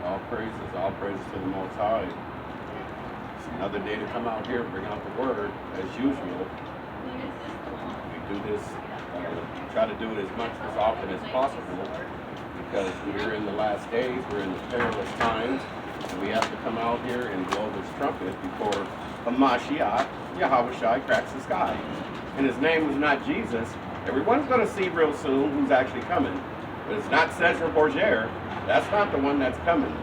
All praises to the Most High. It's another day to come out here and bring out the word as usual. We do this, try to do it as often as possible because we're in the last days, we're in the perilous times, and we have to come out here and blow this trumpet before Hamashiach, Yahushua, cracks the sky. And his name was not Jesus. Everyone's going to see real soon who's actually coming. But it's not Cesar Borgia. That's not the one that's coming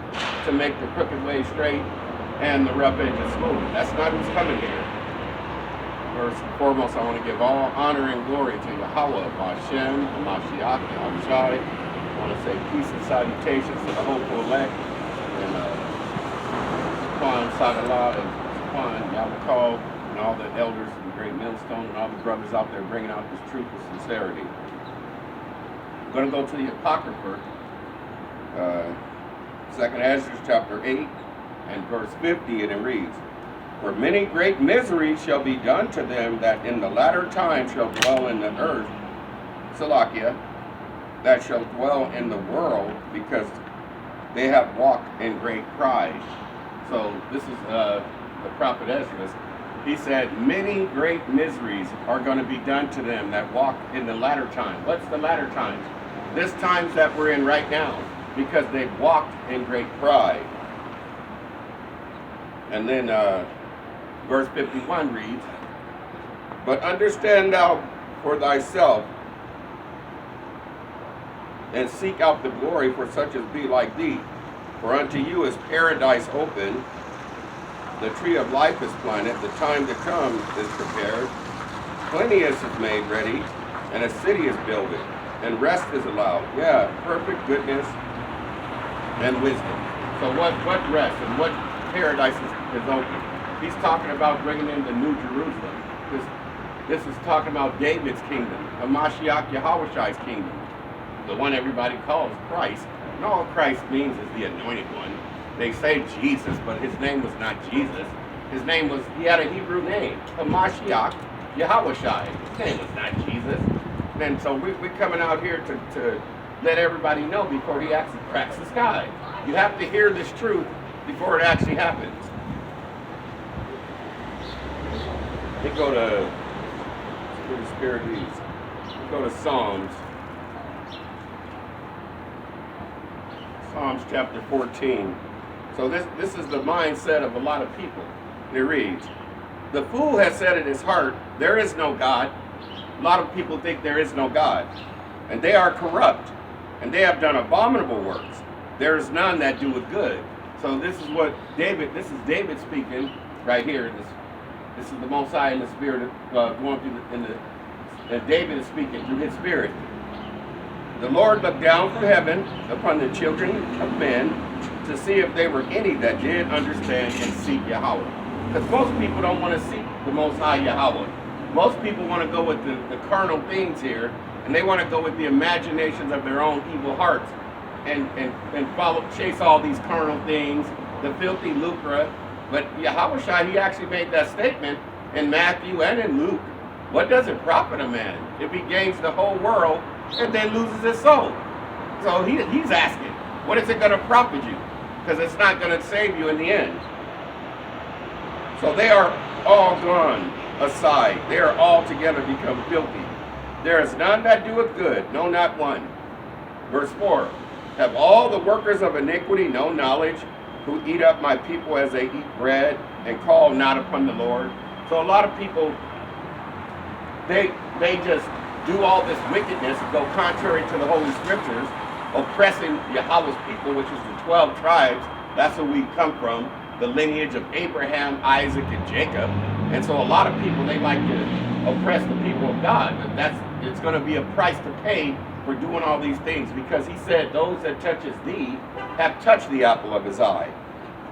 to make the crooked way straight and the rough edges smooth. That's not who's coming here. First and foremost, I want to give all honor and glory to Yahweh, Hashem, Hamashiach, Yahushua. I want to say peace and salutations to the hopeful elect, and Quan Sagalah, and Quan Yabakal, and all the elders and great millstone, and all the brothers out there bringing out this truth with sincerity. I'm going to go to the Apocrypha, 2nd Ezra chapter 8 and verse 50, and it reads, "For many great miseries shall be done to them that in the latter time shall dwell in the earth, Salakia, that shall dwell in the world, because they have walked in great pride." So this is the prophet Ezra. He said, many great miseries are going to be done to them that walk in the latter time. What's the latter times? This times that we're in right now, because they've walked in great pride. And then verse 51 reads, "But understand thou for thyself, and seek out the glory for such as be like thee. For unto you is paradise open, the tree of life is planted, the time to come is prepared, plenteous is made ready, and a city is builded, and rest is allowed." Yeah, perfect goodness and wisdom. So what rest and what paradise is open? He's talking about bringing in the New Jerusalem. This is talking about David's kingdom, Hamashiach Yahushua's kingdom, the one everybody calls Christ. And all Christ means is the anointed one. They say Jesus, but his name was not Jesus. His name was, he had a Hebrew name, Hamashiach Yahushua. His name was not Jesus. And so we're coming out here to let everybody know before he actually cracks the sky. You have to hear this truth before it actually happens. They go to the Spirit leads. Go to Psalms chapter 14. So this is the mindset of a lot of people. It reads, "The fool has said in his heart, there is no God." A lot of people think there is no God. "And they are corrupt, and they have done abominable works. There is none that doeth good." So this is David speaking right here. This is the Most High in the Spirit going through and David is speaking through his Spirit. "The Lord looked down from heaven upon the children of men to see if there were any that did understand and seek Yahweh." Because most people don't want to seek the Most High Yahweh. Most people want to go with the carnal things here, and they want to go with the imaginations of their own evil hearts and chase all these carnal things, the filthy lucre. But Yahushua, he actually made that statement in Matthew and in Luke. What does it profit a man if he gains the whole world and then loses his soul? So he's asking, what is it going to profit you? Because it's not going to save you in the end. So they are all gone aside. They are altogether become filthy. There is none that doeth good, no, not one. Verse 4, "Have all the workers of iniquity no knowledge, who eat up my people as they eat bread, and call not upon the Lord?" So a lot of people, they just do all this wickedness, go contrary to the Holy Scriptures, oppressing Yahweh's people, which is the 12 tribes. That's where we come from, the lineage of Abraham, Isaac, and Jacob. And so a lot of people, they like to oppress the people of God. But it's going to be a price to pay for doing all these things, because he said, "Those that touches thee have touched the apple of his eye."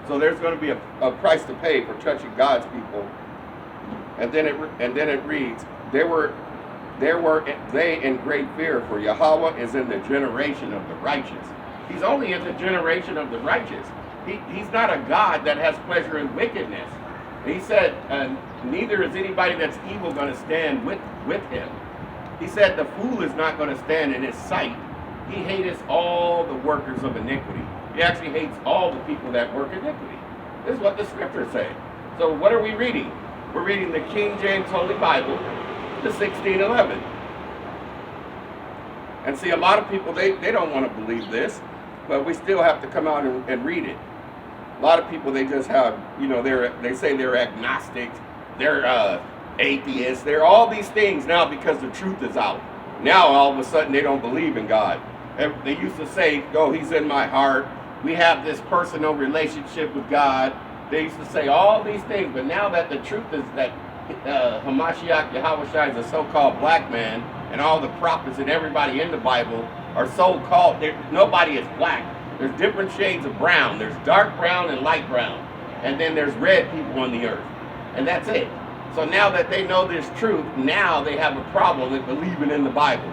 So there's going to be a price to pay for touching God's people. And then it reads, There were they in great fear, for Yahweh is in the generation of the righteous." He's only in the generation of the righteous. He's not a God that has pleasure in wickedness. He said, neither is anybody that's evil going to stand with him. He said the fool is not going to stand in his sight, He hateth all the workers of iniquity. He actually hates all the people that work iniquity. This is what the scriptures say. So what are we reading? We're reading the King James Holy Bible, the 1611. And see, a lot of people, they don't want to believe this, but we still have to come out and read it. A lot of people, they just have, they say they're agnostics, they're atheists, they're all these things now because the truth is out. Now, all of a sudden, they don't believe in God. And they used to say, oh, he's in my heart. We have this personal relationship with God. They used to say all these things, but now that the truth is that Hamashiach Yahushua is a so-called black man, and all the prophets and everybody in the Bible are so-called, nobody is black. There's different shades of brown. There's dark brown and light brown. And then there's red people on the earth. And that's it. So now that they know this truth, now they have a problem with believing in the Bible.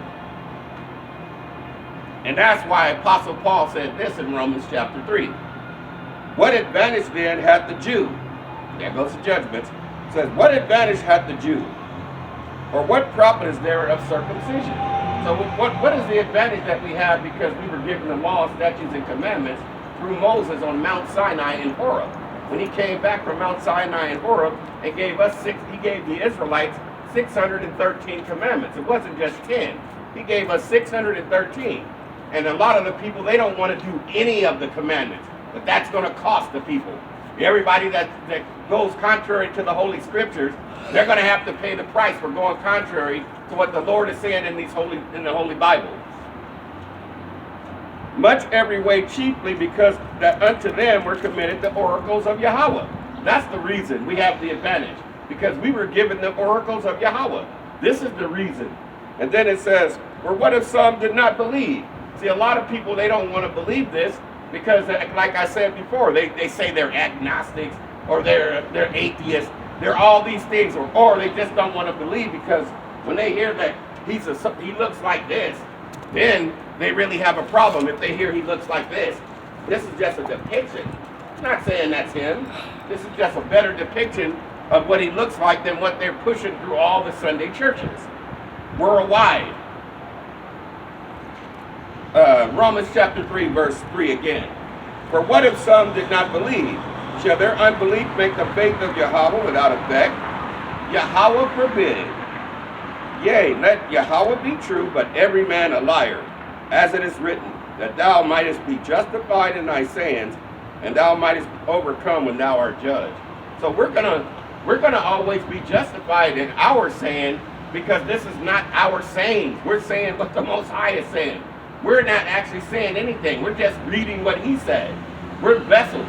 And that's why Apostle Paul said this in Romans chapter 3. What advantage then hath the Jew? There goes the judgments. It says, what advantage hath the Jew? Or what profit is there of circumcision? So what is the advantage that we have because we were given the law, statutes, and commandments through Moses on Mount Sinai in Horeb? When he came back from Mount Sinai in Horeb and gave he gave the Israelites 613 commandments. It wasn't just 10. He gave us 613. And a lot of the people, they don't want to do any of the commandments. But that's going to cost the people. Everybody that goes contrary to the Holy Scriptures, they're going to have to pay the price for going contrary to what the Lord is saying in the Holy Bible. Much every way chiefly because that unto them were committed the oracles of Yahweh. That's the reason we have the advantage. Because we were given the oracles of Yahweh. This is the reason. And then it says, or what if some did not believe? See, a lot of people, they don't want to believe this because, like I said before, they say they're agnostics or they're atheists. They're all these things, or they just don't want to believe because when they hear that he looks like this, then they really have a problem if they hear he looks like this. This is just a depiction. I'm not saying that's him. This is just a better depiction of what he looks like than what they're pushing through all the Sunday churches worldwide. Romans chapter 3, verse 3 again. For what if some did not believe? Shall their unbelief make the faith of Yahweh without effect? Yahweh forbid. Yea, let Yahweh be true, but every man a liar. As it is written, that thou mightest be justified in thy sayings, and thou mightest overcome when thou art judged. So we're gonna always be justified in our saying, because this is not our sayings. We're saying what the Most High is saying. We're not actually saying anything. We're just reading what he said. We're vessels.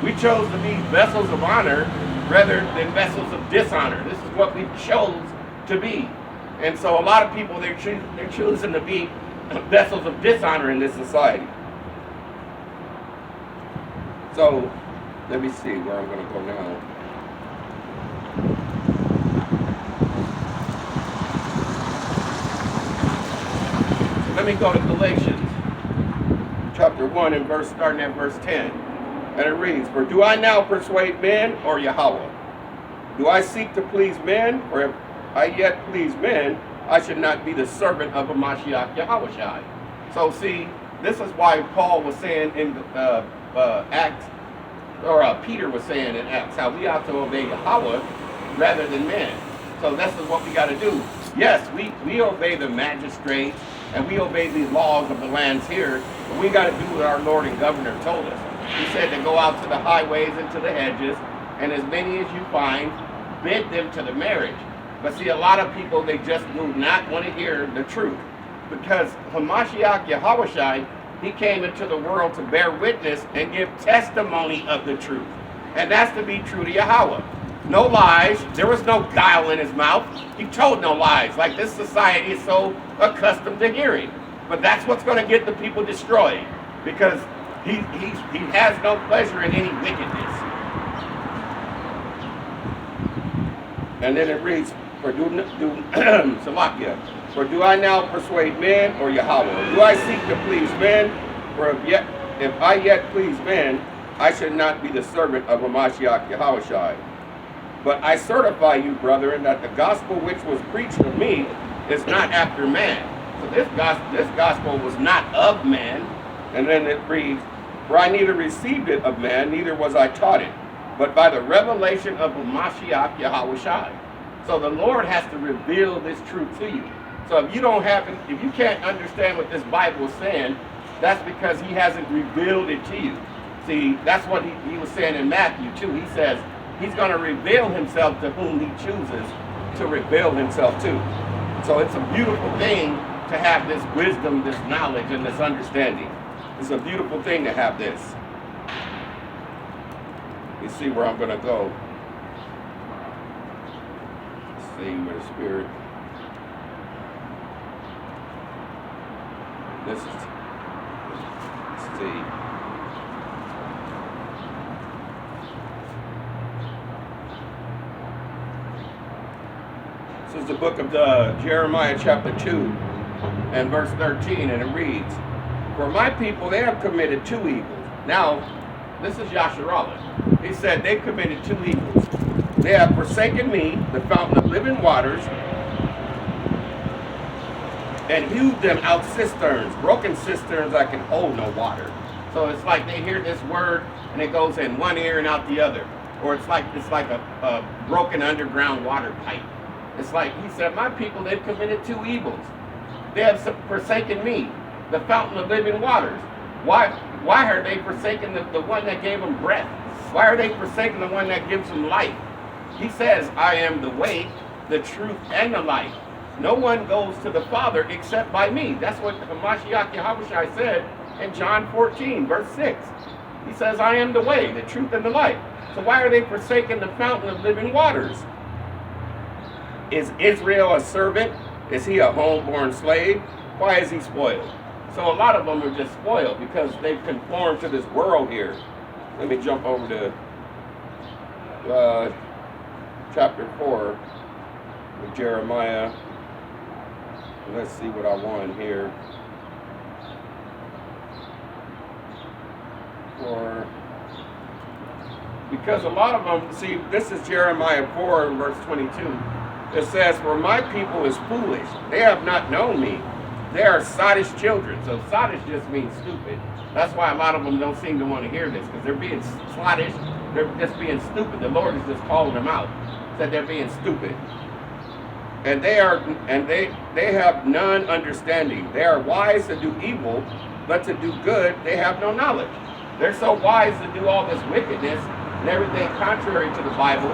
We chose to be vessels of honor rather than vessels of dishonor. This is what we chose to be. And so a lot of people, they're choosing to be vessels of dishonor in this society. So, let me see where I'm going to go now. Let me go to Galatians, chapter 1, and starting at verse 10. And it reads, for do I now persuade men or Yahweh? Do I seek to please men? Or if I yet please men, I should not be the servant of a Mashiach Yahushua. So see, this is why Paul was saying in Acts, or Peter was saying in Acts, how we ought to obey Yahweh rather than men. So this is what we got to do. Yes, we obey the magistrates, and we obey these laws of the lands here, but we got to do what our Lord and Governor told us. He said to go out to the highways and to the hedges, and as many as you find, bid them to the marriage. But see, a lot of people, they just do not want to hear the truth. Because Hamashiach Yahushua, he came into the world to bear witness and give testimony of the truth. And that's to be true to Yahweh. No lies. There was no guile in his mouth. He told no lies, like this society is so accustomed to hearing. But that's what's going to get the people destroyed, because he has no pleasure in any wickedness. And then it reads, for do I now persuade men or Yahweh? Do I seek to please men? For if I yet please men, I should not be the servant of a Mashiach Yahushua. But I certify you, brethren, that the gospel which was preached of me is not after man. So this gospel was not of man. And then it reads, for I neither received it of man, neither was I taught it, but by the revelation of the Mashiach Yahushai. So the Lord has to reveal this truth to you. So if you can't understand what this Bible is saying, that's because he hasn't revealed it to you. See, that's what he was saying in Matthew too. He says he's going to reveal himself to whom he chooses to reveal himself to. So it's a beautiful thing to have this wisdom, this knowledge, and this understanding. It's a beautiful thing to have this. You see where I'm going to go. Let's see where the Spirit. Let's see. This is the book of Jeremiah chapter 2 and verse 13, and it reads, for my people, they have committed 2 evils. Now, this is Yasharallah. He said they've committed 2 evils. They have forsaken me, the fountain of living waters, and hewed them out cisterns, broken cisterns that can hold no water. So it's like they hear this word and it goes in one ear and out the other. Or it's like a broken underground water pipe. It's like, he said, my people, they've committed 2 evils. They have forsaken me, the fountain of living waters. Why are they forsaking the one that gave them breath? Why are they forsaking the one that gives them life? He says, I am the way, the truth, and the life. No one goes to the Father except by me. That's what Mashiach Yahushai said in John 14, verse 6. He says, I am the way, the truth, and the life. So why are they forsaking the fountain of living waters? Is Israel a servant? Is he a homeborn slave? Why is he spoiled? So a lot of them are just spoiled because they've conformed to this world here. Let me jump over to chapter 4 of Jeremiah. Let's see what I want here. Because a lot of them, see, this is Jeremiah 4 verse 22. It says, for my people is foolish. They have not known me. They are sottish children. So sottish just means stupid. That's why a lot of them don't seem to want to hear this, because they're being sottish. They're just being stupid. The Lord is just calling them out. Said they're being stupid. And they have none understanding. They are wise to do evil, but to do good they have no knowledge. They're so wise to do all this wickedness and everything contrary to the Bible,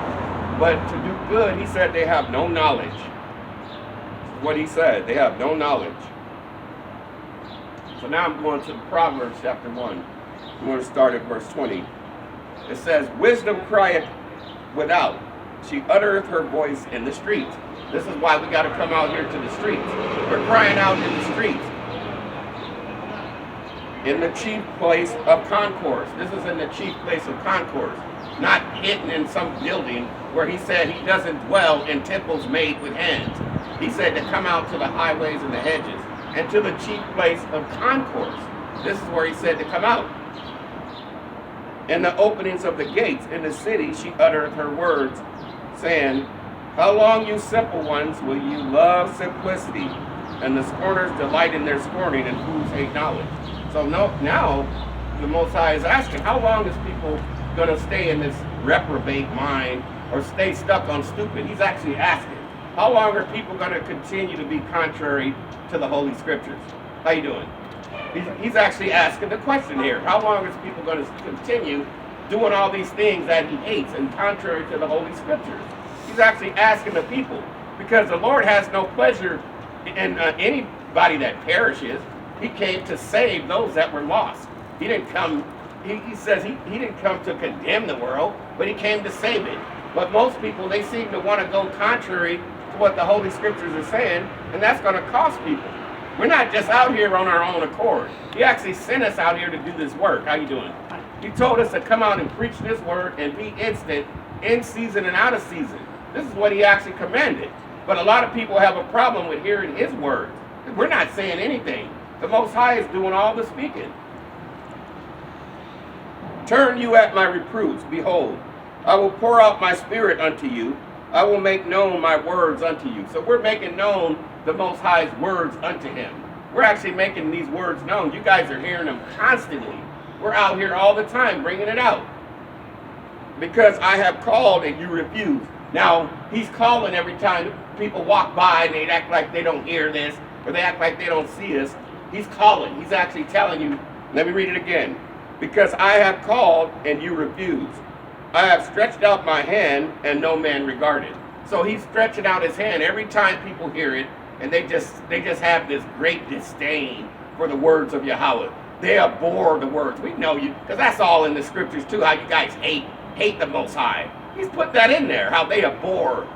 but to do good, he said they have no knowledge. This is what he said. They have no knowledge. So now I'm going to Proverbs chapter 1. I'm going to start at verse 20. It says, wisdom crieth without. She uttereth her voice in the streets. This is why we got to come out here to the streets. We're crying out in the streets. In the chief place of concourse. This is in the chief place of concourse. Not hidden in some building where he said he doesn't dwell in temples made with hands. He said to come out to the highways and the hedges and to the chief place of concourse. This is where he said to come out. In the openings of the gates in the city, she uttereth her words, saying, how long, you simple ones, will you love simplicity, and the scorners delight in their scorning, and fools hate knowledge. So now the Most High is asking, how long is people going to stay in this reprobate mind or stay stuck on stupid? He's actually asking, how long are people going to continue to be contrary to the Holy Scriptures? How you doing? He's actually asking the question here. How long is people going to continue doing all these things that he hates and contrary to the Holy Scriptures? He's actually asking the people, because the Lord has no pleasure in anybody that perishes. He came to save those that were lost. He didn't come, he says he didn't come to condemn the world, but he came to save it. But most people, they seem to want to go contrary to what the Holy Scriptures are saying, and that's going to cost people. We're not just out here on our own accord. He actually sent us out here to do this work. How you doing? He told us to come out and preach this word and be instant, in season and out of season. This is what he actually commanded. But a lot of people have a problem with hearing his words. We're not saying anything. The Most High is doing all the speaking. Turn you at my reproofs. Behold, I will pour out my spirit unto you. I will make known my words unto you. So we're making known the Most High's words unto him. We're actually making these words known. You guys are hearing them constantly. We're out here all the time bringing it out. Because I have called and you refuse. Now, he's calling every time people walk by and they act like they don't hear this, or they act like they don't see us. He's calling. He's actually telling you, let me read it again. Because I have called and you refuse. I have stretched out my hand and no man regarded. So he's stretching out his hand every time people hear it, and they just have this great disdain for the words of Yahweh. They abhor the words. We know you, because that's all in the scriptures too, how you guys hate the Most High. He's put that in there, how they abhor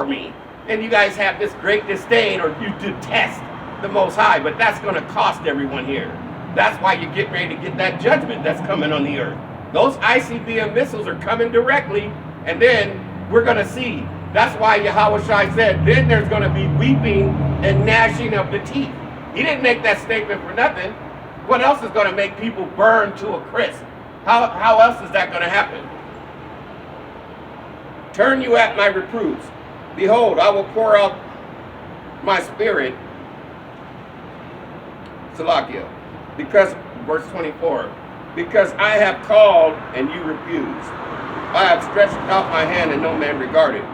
me. And you guys have this great disdain, or you detest the Most High, but that's going to cost everyone here. That's why you get ready to get that judgment that's coming on the earth. Those ICBM missiles are coming directly, and then we're going to see. That's why Yahweh Shai said, then there's going to be weeping and gnashing of the teeth. He didn't make that statement for nothing. What else is going to make people burn to a crisp? How else is that going to happen? Turn you at my reproofs. Behold, I will pour out my spirit. Salakia. Because, verse 24, because I have called and you refuse. I have stretched out my hand and no man regarded.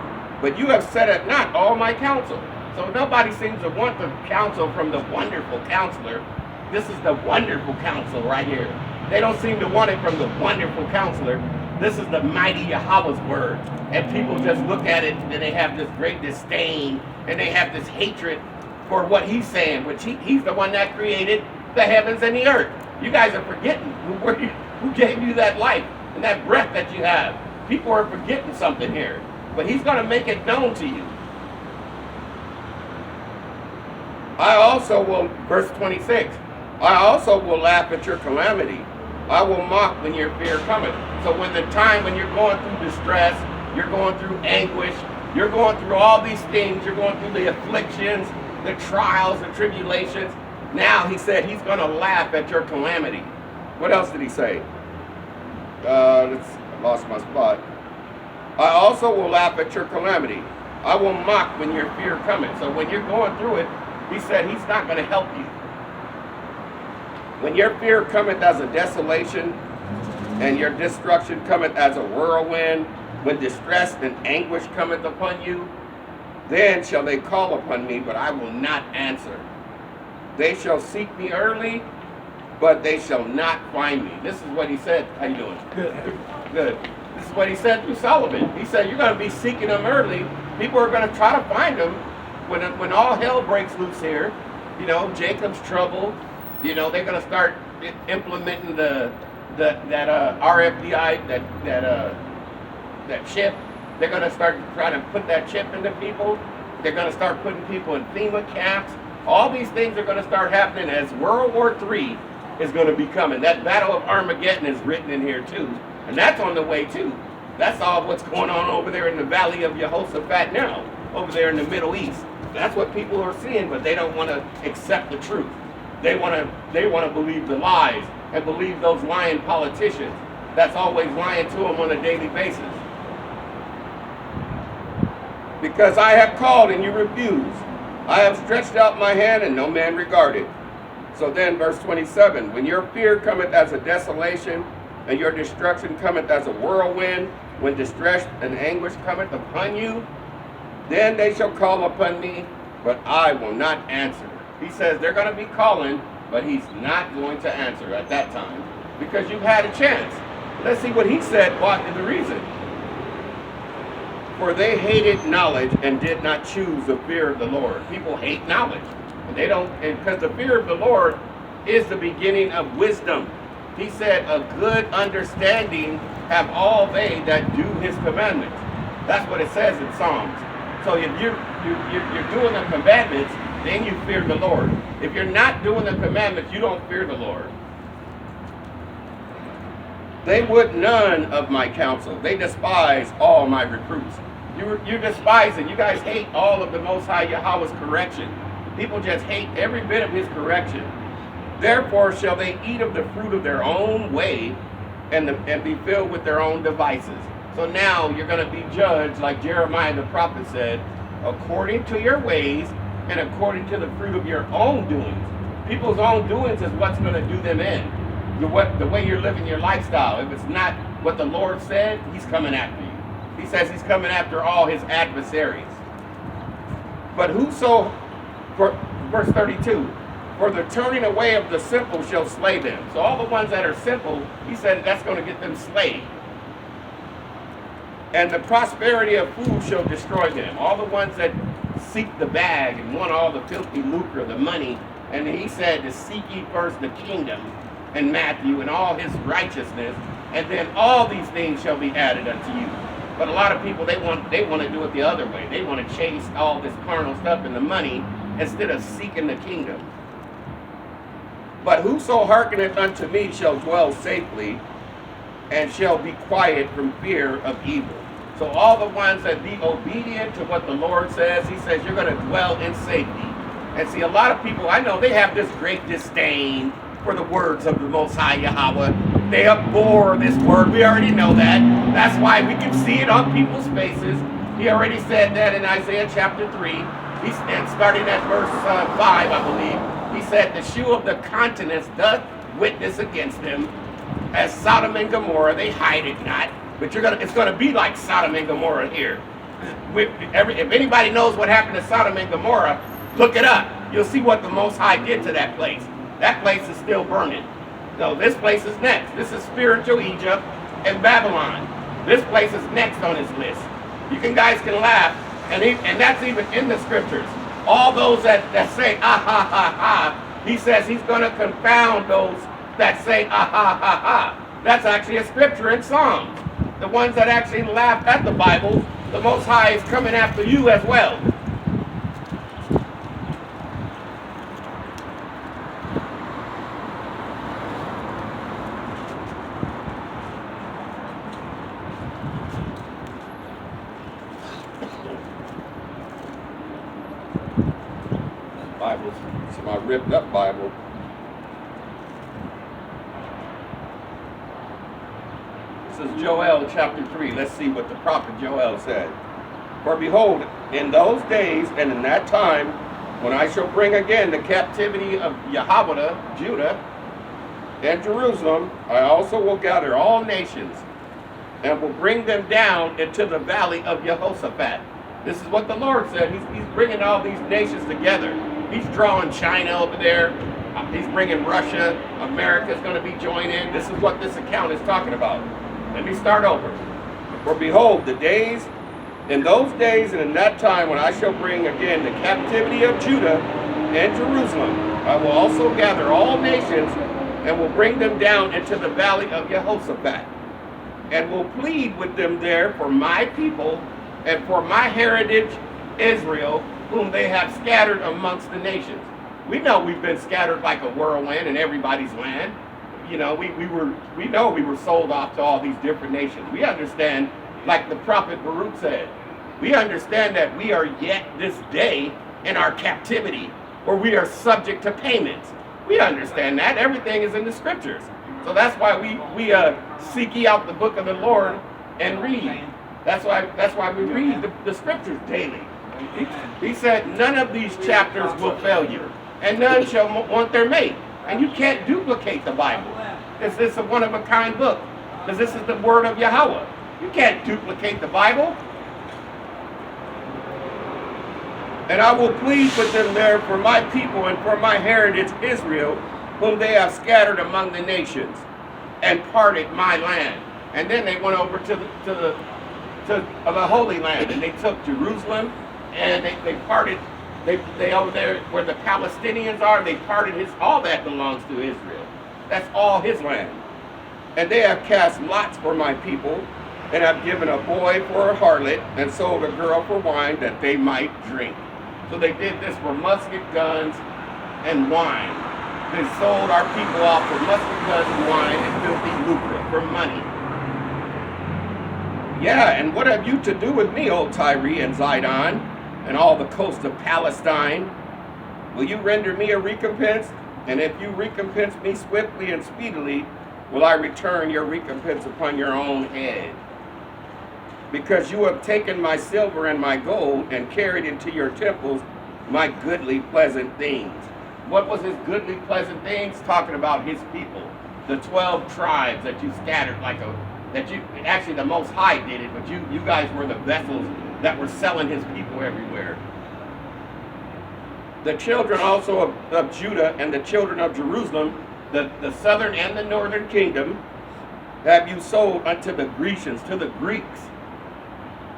But you have set at naught all my counsel. So nobody seems to want the counsel from the wonderful counselor. This is the wonderful counsel right here. They don't seem to want it from the wonderful counselor. This is the mighty Yahweh's word. And people just look at it and they have this great disdain and they have this hatred for what he's saying, which he's the one that created the heavens and the earth. You guys are forgetting who gave you that life and that breath that you have. People are forgetting something here. But he's going to make it known to you. I also will, verse 26, I also will laugh at your calamity. I will mock when your fear cometh. So when the time when you're going through distress, you're going through anguish, you're going through all these things, you're going through the afflictions, the trials, the tribulations. Now he said he's going to laugh at your calamity. What else did he say? I lost my spot. I also will laugh at your calamity. I will mock when your fear cometh. So when you're going through it, he said he's not going to help you. When your fear cometh as a desolation, and your destruction cometh as a whirlwind, when distress and anguish cometh upon you, then shall they call upon me, but I will not answer. They shall seek me early, but they shall not find me. This is what he said. How you doing? Good. Good. This is what he said through Solomon. He said, you're going to be seeking them early. People are going to try to find them when all hell breaks loose here. You know, Jacob's trouble. You know, they're going to start implementing that RFDI, that chip. They're going to start trying to put that chip into people. They're going to start putting people in FEMA camps. All these things are going to start happening as World War III is going to be coming. That Battle of Armageddon is written in here too. And that's on the way too. That's all what's going on over there in the Valley of Jehoshaphat now, over there in the Middle East. That's what people are seeing, but they don't want to accept the truth. They want to believe the lies and believe those lying politicians that's always lying to them on a daily basis. Because I have called and you refuse. I have stretched out my hand and no man regarded. So then verse 27, when your fear cometh as a desolation, and your destruction cometh as a whirlwind, when distress and anguish cometh upon you, then they shall call upon me, but I will not answer. He says they're going to be calling, but he's not going to answer at that time, because you've had a chance. Let's see what he said, what is the reason. For they hated knowledge and did not choose the fear of the Lord. People hate knowledge. And they don't, because the fear of the Lord is the beginning of wisdom. He said, a good understanding have all they that do his commandments. That's what it says in Psalms. So if you're doing the commandments, then you fear the Lord. If you're not doing the commandments, you don't fear the Lord. They would none of my counsel. They despise all my reproofs. You despise it. You guys hate all of the Most High Yahweh's correction. People just hate every bit of his correction. Therefore shall they eat of the fruit of their own way and be filled with their own devices. So now you're going to be judged, like Jeremiah the prophet said, according to your ways and according to the fruit of your own doings. People's own doings is what's going to do them in. The way you're living your lifestyle. If it's not what the Lord said, he's coming after you. He says he's coming after all his adversaries. But whoso, for verse 32, for the turning away of the simple shall slay them. So all the ones that are simple, he said that's going to get them slayed. And the prosperity of food shall destroy them. All the ones that seek the bag and want all the filthy lucre, the money. And he said to seek ye first the kingdom in Matthew and all his righteousness, and then all these things shall be added unto you. But a lot of people, they want to do it the other way. They want to chase all this carnal stuff and the money instead of seeking the kingdom. But whoso hearkeneth unto me shall dwell safely, and shall be quiet from fear of evil. So all the ones that be obedient to what the Lord says, he says you're going to dwell in safety. And see, a lot of people, I know they have this great disdain for the words of the Most High Yahweh. They abhor this word. We already know that. That's why we can see it on people's faces. He already said that in Isaiah chapter 3. He's starting at verse 5, I believe. He said, the shoe of the countenance doth witness against them, as Sodom and Gomorrah, they hide it not. But it's going to be like Sodom and Gomorrah here. If anybody knows what happened to Sodom and Gomorrah, look it up. You'll see what the Most High did to that place. That place is still burning. So this place is next. This is spiritual Egypt and Babylon. This place is next on his list. You guys can laugh, and that's even in the scriptures. All those that say, ah, ha, ha, ha, he says he's going to confound those that say, ah, ha, ha, ha. That's actually a scripture in Psalms. The ones that actually laugh at the Bible, the Most High is coming after you as well. Bible, it's my ripped up Bible. This is Joel chapter 3. Let's see what the prophet Joel said. For behold, in those days and in that time, when I shall bring again the captivity of Yahweh, Judah, and Jerusalem, I also will gather all nations and will bring them down into the valley of Jehoshaphat. This is what the Lord said. He's bringing all these nations together. He's drawing China over there. He's bringing Russia. America's going to be joining. This is what this account is talking about. Let me start over. For behold, in those days and in that time when I shall bring again the captivity of Judah and Jerusalem, I will also gather all nations and will bring them down into the valley of Jehoshaphat, and will plead with them there for my people and for my heritage Israel, whom they have scattered amongst the nations. We know we've been scattered like a whirlwind in everybody's land. You know, we know we were sold off to all these different nations. We understand, like the prophet Baruch said, we understand that we are yet this day in our captivity, where we are subject to payments. We understand that. Everything is in the scriptures. So that's why we seek ye out the book of the Lord and read. That's why we read the scriptures daily. He said, none of these chapters will fail you, and none shall want their mate. And you can't duplicate the Bible. This is a one-of-a-kind book, because this is the word of Yahweh. You can't duplicate the Bible. And I will plead with them there for my people and for my heritage Israel, whom they have scattered among the nations, and parted my land. And then they went over to the Holy Land, and they took Jerusalem, and they parted. They over there where the Palestinians are, they parted all that belongs to Israel. That's all his land. And they have cast lots for my people, and have given a boy for a harlot, and sold a girl for wine, that they might drink. So they did this for musket guns and wine. They sold our people off for musket guns and wine and filthy lucre for money. Yeah, and what have you to do with me, O Tyre and Zidon, and all the coast of Palestine? Will you render me a recompense? And if you recompense me swiftly and speedily, will I return your recompense upon your own head? Because you have taken my silver and my gold, and carried into your temples my goodly, pleasant things. What was his goodly, pleasant things? Talking about his people. The 12 tribes that you scattered actually the Most High did it, but you guys were the vessels that were selling his people everywhere. The children also of Judah and the children of Jerusalem, the southern and the northern kingdom, have you sold unto the Grecians, to the Greeks,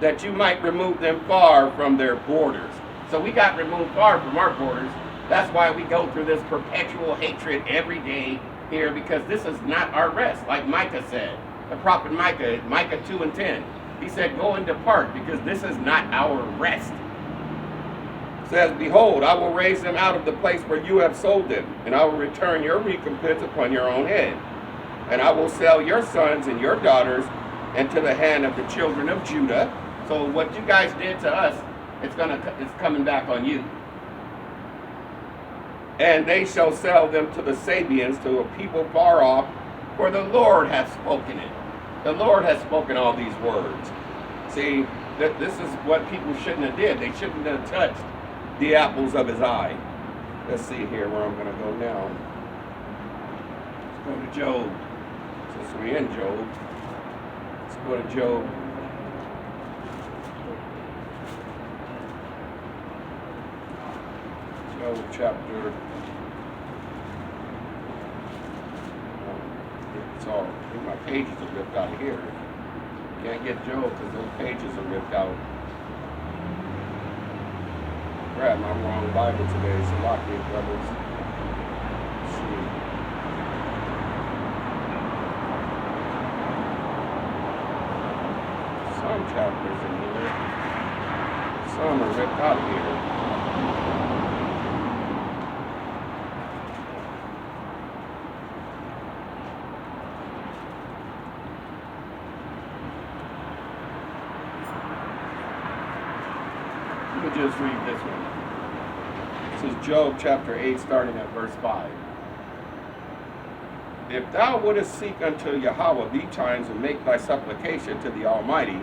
that you might remove them far from their borders. So we got removed far from our borders. That's why we go through this perpetual hatred every day here, because this is not our rest. Like Micah said, the prophet Micah 2:10, he said, go and depart, because this is not our rest. It says, behold, I will raise them out of the place where you have sold them, and I will return your recompense upon your own head. And I will sell your sons and your daughters into the hand of the children of Judah. So what you guys did to us, it's coming back on you. And they shall sell them to the Sabians, to a people far off, for the Lord hath spoken it. The Lord has spoken all these words. See, this is what people shouldn't have did. They shouldn't have touched the apples of his eye. Let's see here where I'm going to go now. Let's go to Job. Since we're in Job, let's go to Job. Job chapter. It's all, my pages are ripped out of here. Can't get Job because those pages are ripped out. Grab my wrong Bible today, so lock me, brothers. Let's see. Some chapters in here. Some are ripped out of here. Just read this one. This is Job chapter 8, starting at verse 5. If thou wouldest seek unto Yahweh betimes and make thy supplication to the Almighty,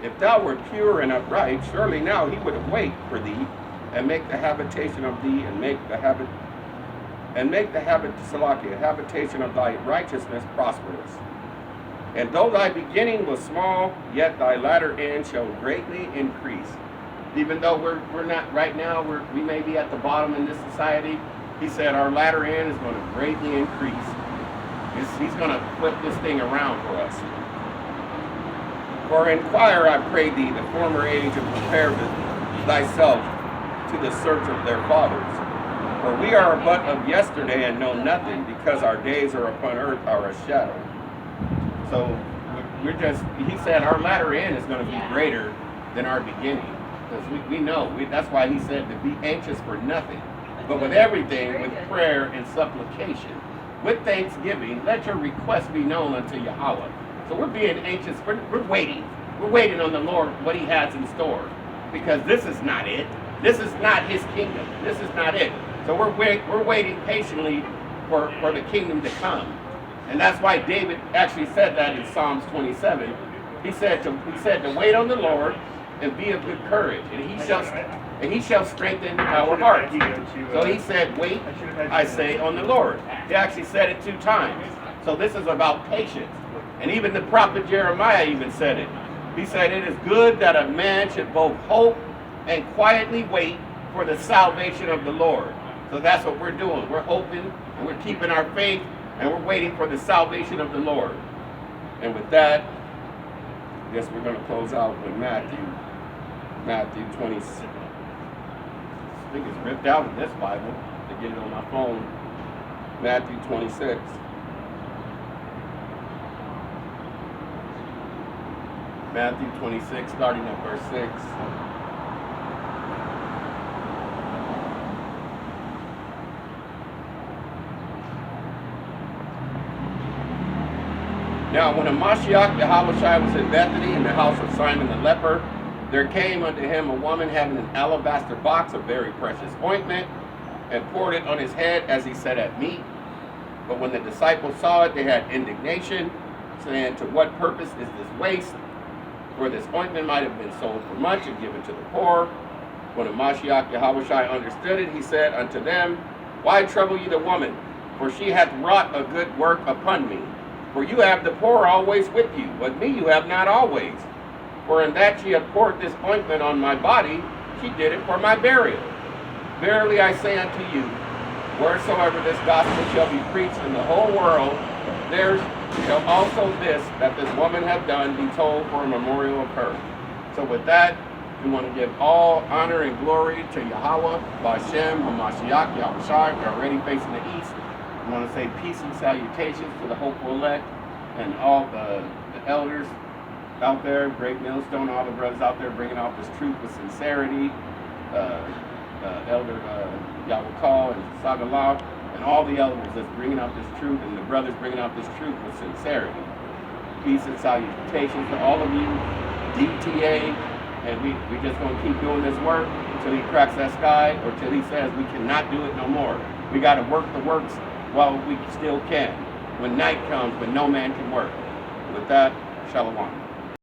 if thou wert pure and upright, surely now he would await for thee, and make the habitation of thee, and make the habitation of thy righteousness prosperous. And though thy beginning was small, yet thy latter end shall greatly increase. Even though we're not right now, we may be at the bottom in this society, he said our latter end is going to greatly increase. He's going to flip this thing around for us. For inquire, I pray thee, the former age, and prepare thyself to the search of their fathers. For we are but of yesterday and know nothing, because our days are upon earth are a shadow. So he said our latter end is going to be greater than our beginning. Because we know, that's why he said to be anxious for nothing, but with everything, with prayer and supplication, with thanksgiving, let your requests be known unto Yahweh. So we're being anxious, we're waiting. We're waiting on the Lord, what he has in store. Because this is not it. This is not his kingdom. This is not it. So we're waiting patiently for the kingdom to come. And that's why David actually said that in Psalms 27. He said to wait on the Lord, and be of good courage, and he shall strengthen our hearts. So he said, wait, I say, on the Lord. He actually said it 2 times. So this is about patience. And even the prophet Jeremiah even said it. He said, it is good that a man should both hope and quietly wait for the salvation of the Lord. So that's what we're doing. We're hoping, and we're keeping our faith, and we're waiting for the salvation of the Lord. And with that, I guess we're going to close out with Matthew 26. I think it's ripped out in this Bible. To get it on my phone. Matthew 26. Matthew 26, starting at verse 6. Now when Mashiach Yahushua was in Bethany in the house of Simon the leper, there came unto him a woman having an alabaster box of very precious ointment, and poured it on his head as he sat at meat. But when the disciples saw it, they had indignation, saying, to what purpose is this waste? For this ointment might have been sold for much and given to the poor. When the Mashiach Yahushua understood it, he said unto them, Why trouble ye the woman? For she hath wrought a good work upon me. For you have the poor always with you, but me you have not always. For in that she hath poured this ointment on my body, she did it for my burial. Verily I say unto you, wheresoever this gospel shall be preached in the whole world, there shall also this that this woman hath done be told for a memorial of her. So with that, we want to give all honor and glory to Yahweh, B'Shem, Hamashiach, Yahushua. We're already facing the east. We want to say peace and salutations to the hopeful elect and all the elders out there, Great Millstone, all the brothers out there bringing out this truth with sincerity. Elder Yahweh and Sagalah, and all the elders that's bringing out this truth, and the brothers bringing out this truth with sincerity. Peace and salutations to all of you, DTA, and we just going to keep doing this work until he cracks that sky, or till he says we cannot do it no more. We got to work the works while we still can. When night comes, when no man can work. With that, Shalom.